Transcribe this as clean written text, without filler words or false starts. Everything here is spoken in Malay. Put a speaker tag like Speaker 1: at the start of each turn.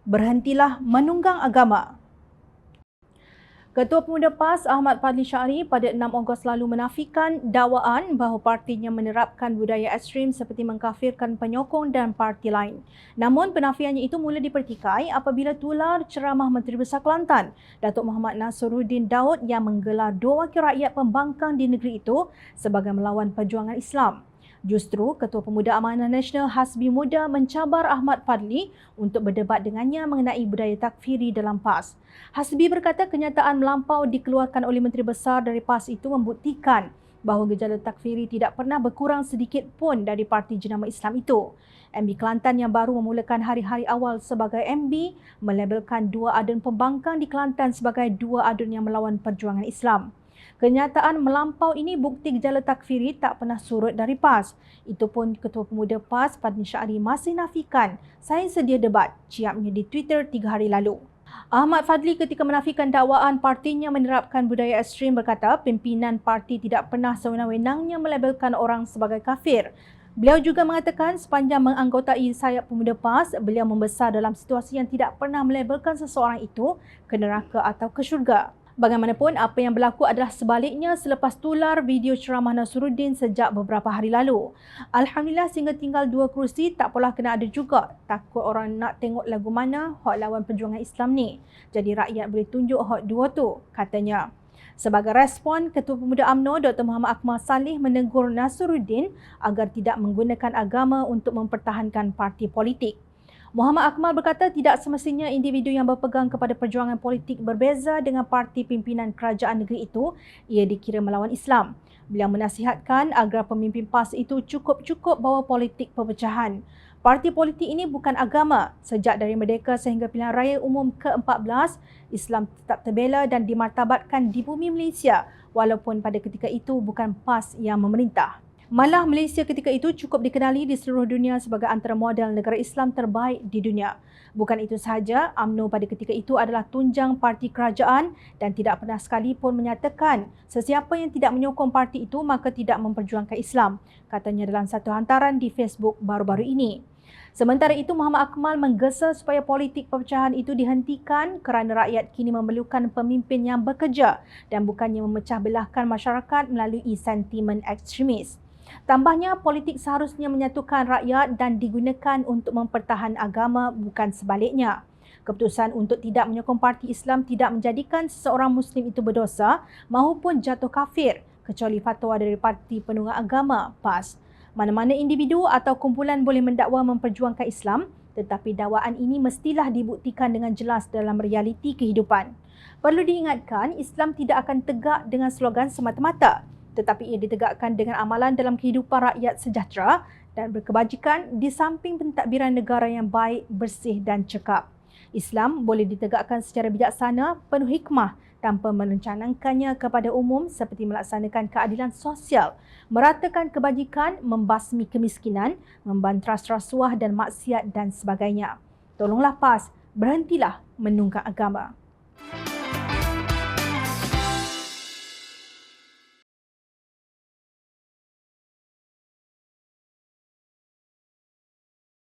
Speaker 1: berhentilah menunggang agama. Ketua Pemuda PAS Ahmad Fadli Syari pada 6 Ogos lalu menafikan dakwaan bahawa partinya menerapkan budaya ekstrim seperti mengkafirkan penyokong dan parti lain. Namun penafiannya itu mula dipertikai apabila tular ceramah Menteri Besar Kelantan, Datuk Muhammad Nasruddin Daud yang menggelar dua wakil rakyat pembangkang di negeri itu sebagai melawan perjuangan Islam. Justru Ketua Pemuda Amanah Nasional Hasbi Muda mencabar Ahmad Fadli untuk berdebat dengannya mengenai budaya takfiri dalam PAS. Hasbi berkata kenyataan melampau dikeluarkan oleh Menteri Besar dari PAS itu membuktikan bahawa gejala takfiri tidak pernah berkurang sedikit pun dari parti jenama Islam itu. MB Kelantan yang baru memulakan hari-hari awal sebagai MB melabelkan dua adun pembangkang di Kelantan sebagai dua adun yang melawan perjuangan Islam. Kenyataan melampau ini bukti gejala takfiri tak pernah surut dari PAS. Itu pun Ketua Pemuda PAS Fadli Syari masih nafikan, "Saya sedia debat," ciamnya di Twitter 3 hari lalu. Ahmad Fadli ketika menafikan dakwaan partinya menerapkan budaya ekstrim berkata pimpinan parti tidak pernah sewenang-wenangnya melabelkan orang sebagai kafir. Beliau juga mengatakan sepanjang menganggotai sayap Pemuda PAS, beliau membesar dalam situasi yang tidak pernah melabelkan seseorang itu ke neraka atau ke syurga. Bagaimanapun, apa yang berlaku adalah sebaliknya selepas tular video ceramah Nasruddin sejak beberapa hari lalu. Alhamdulillah sehingga tinggal 2 kerusi tak apalah kena ada juga. Takut orang nak tengok lagu mana hak lawan perjuangan Islam ni. Jadi rakyat boleh tunjuk hak dua tu, katanya. Sebagai respon, Ketua Pemuda UMNO Dr. Muhammad Akmal Saleh menegur Nasruddin agar tidak menggunakan agama untuk mempertahankan parti politik. Muhammad Akmal berkata tidak semestinya individu yang berpegang kepada perjuangan politik berbeza dengan parti pimpinan kerajaan negeri itu, ia dikira melawan Islam. Beliau menasihatkan agar pemimpin PAS itu cukup-cukup bawa politik perpecahan. Parti politik ini bukan agama. Sejak dari Merdeka sehingga pilihan raya umum ke-14, Islam tetap terbela dan dimartabatkan di bumi Malaysia walaupun pada ketika itu bukan PAS yang memerintah. Malah Malaysia ketika itu cukup dikenali di seluruh dunia sebagai antara model negara Islam terbaik di dunia. Bukan itu sahaja, UMNO pada ketika itu adalah tunjang parti kerajaan dan tidak pernah sekalipun menyatakan sesiapa yang tidak menyokong parti itu maka tidak memperjuangkan Islam, katanya dalam satu hantaran di Facebook baru-baru ini. Sementara itu, Muhammad Akmal menggesa supaya politik perpecahan itu dihentikan kerana rakyat kini memerlukan pemimpin yang bekerja dan bukannya memecah belahkan masyarakat melalui sentimen ekstremis. Tambahnya, politik seharusnya menyatukan rakyat dan digunakan untuk mempertahankan agama, bukan sebaliknya. Keputusan untuk tidak menyokong parti Islam tidak menjadikan seseorang Muslim itu berdosa maupun jatuh kafir, kecuali fatwa dari Parti Penunggang Agama, PAS. Mana-mana individu atau kumpulan boleh mendakwa memperjuangkan Islam, tetapi dakwaan ini mestilah dibuktikan dengan jelas dalam realiti kehidupan. Perlu diingatkan, Islam tidak akan tegak dengan slogan semata-mata, tetapi ia ditegakkan dengan amalan dalam kehidupan rakyat sejahtera dan berkebajikan di samping pentadbiran negara yang baik, bersih dan cekap. Islam boleh ditegakkan secara bijaksana, penuh hikmah tanpa merencanakannya kepada umum seperti melaksanakan keadilan sosial, meratakan kebajikan, membasmi kemiskinan, membantras rasuah dan maksiat dan sebagainya. Tolonglah PAS, berhentilah menunggang agama.